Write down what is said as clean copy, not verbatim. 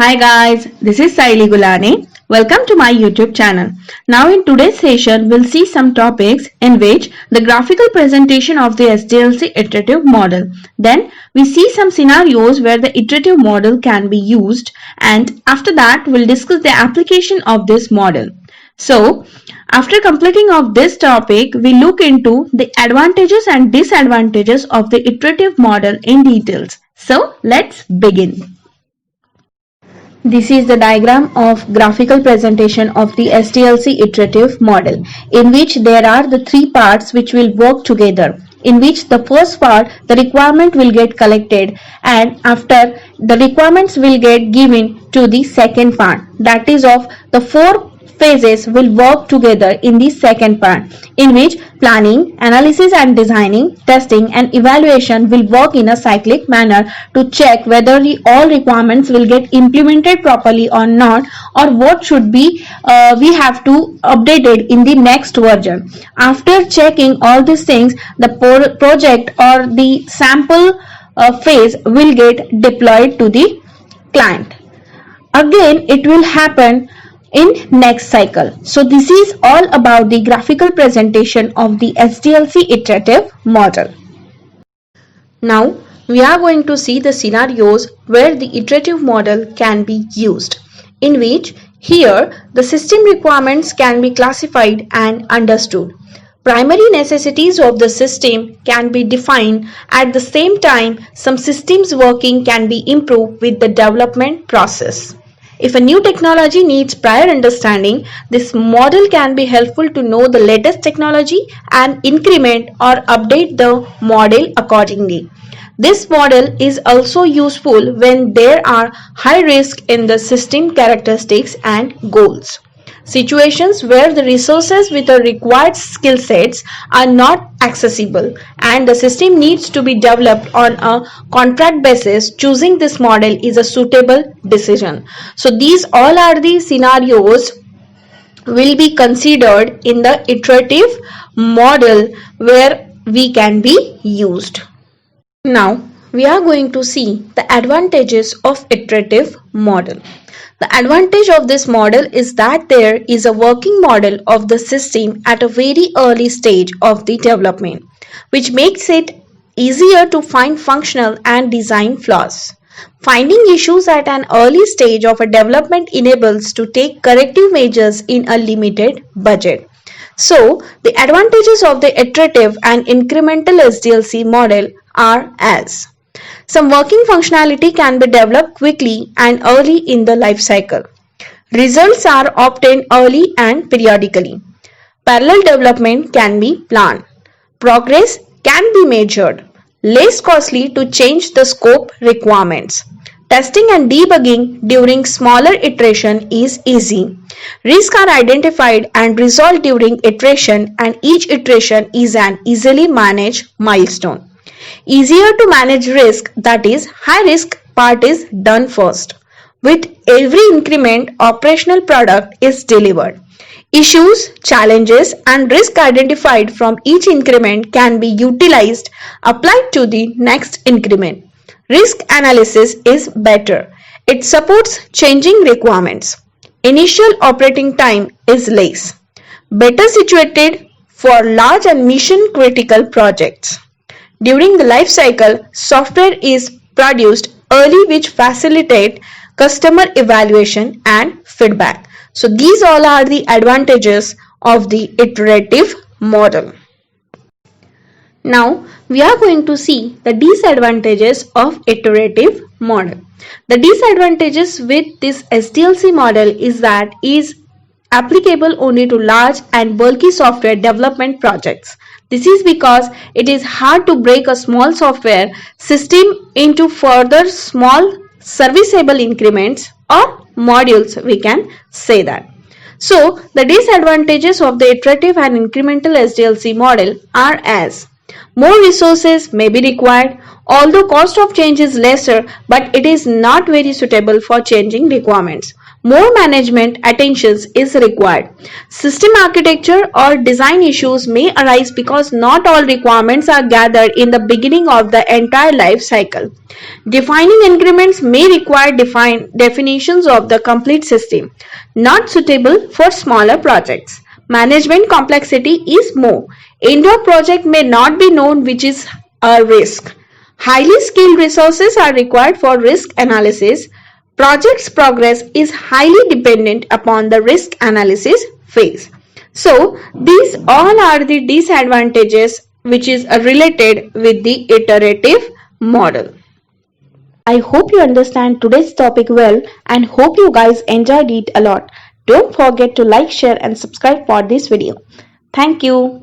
Hi guys, this is Saili Gulani. Welcome to my YouTube channel. Now in today's session, we'll see some topics in which the graphical presentation of the SDLC iterative model. Then we see some scenarios where the iterative model can be used, and after that we'll discuss the application of this model. So after completing of this topic, we look into the advantages and disadvantages of the iterative model in details. So let's begin. This is the diagram of graphical presentation of the SDLC iterative model, in which there are the three parts which will work together, in which the first part, the requirement will get collected, and after the requirements will get given to the second part, that is of the four phases will work together in the second part, in which planning, analysis and designing, testing and evaluation will work in a cyclic manner to check whether all requirements will get implemented properly or not, or what should be we have to update it in the next version. After checking all these things, the project or the sample phase will get deployed to the client. Again, it will happen in next cycle. So this is all about the graphical presentation of the SDLC iterative model. Now we are going to see the scenarios where the iterative model can be used, in which here the system requirements can be classified and understood. Primary necessities of the system can be defined. At the same time, some systems working can be improved with the development process. If a new technology needs prior understanding, this model can be helpful to know the latest technology and increment or update the model accordingly. This model is also useful when there are high risk in the system characteristics and goals. Situations where the resources with the required skill sets are not accessible and the system needs to be developed on a contract basis, choosing this model is a suitable decision. So these all are the scenarios will be considered in the iterative model where we can be used. Now we are going to see the advantages of iterative model. The advantage of this model is that there is a working model of the system at a very early stage of the development, which makes it easier to find functional and design flaws. Finding issues at an early stage of a development enables to take corrective measures in a limited budget. So, the advantages of the iterative and incremental SDLC model are as: some working functionality can be developed quickly and early in the life cycle. Results are obtained early and periodically. Parallel development can be planned. Progress can be measured. Less costly to change the scope requirements. Testing and debugging during smaller iteration is easy. Risks are identified and resolved during iteration, and each iteration is an easily managed milestone. Easier to manage risk, that is, high risk part is done first. With every increment, operational product is delivered. Issues, challenges and risk identified from each increment can be utilized, applied to the next increment. Risk analysis is better. It supports changing requirements. Initial operating time is less. Better situated for large and mission critical projects. During the life cycle, software is produced early, which facilitate customer evaluation and feedback. So these all are the advantages of the iterative model. Now we are going to see the disadvantages of iterative model. The disadvantages with this SDLC model is that is applicable only to large and bulky software development projects. This is because it is hard to break a small software system into further small serviceable increments or modules, we can say that. So the disadvantages of the iterative and incremental SDLC model are as: more resources may be required, although cost of change is lesser, but it is not very suitable for changing requirements. More management attention is required. System architecture or design issues may arise because not all requirements are gathered in the beginning of the entire life cycle. Defining increments may require definitions of the complete system, not suitable for smaller projects. Management complexity is more. Indoor project may not be known, which is a risk. Highly skilled resources are required for risk analysis. Project's progress is highly dependent upon the risk analysis phase. So, these all are the disadvantages which is related with the iterative model. I hope you understand today's topic well and hope you guys enjoyed it a lot. Don't forget to like, share and subscribe for this video. Thank you.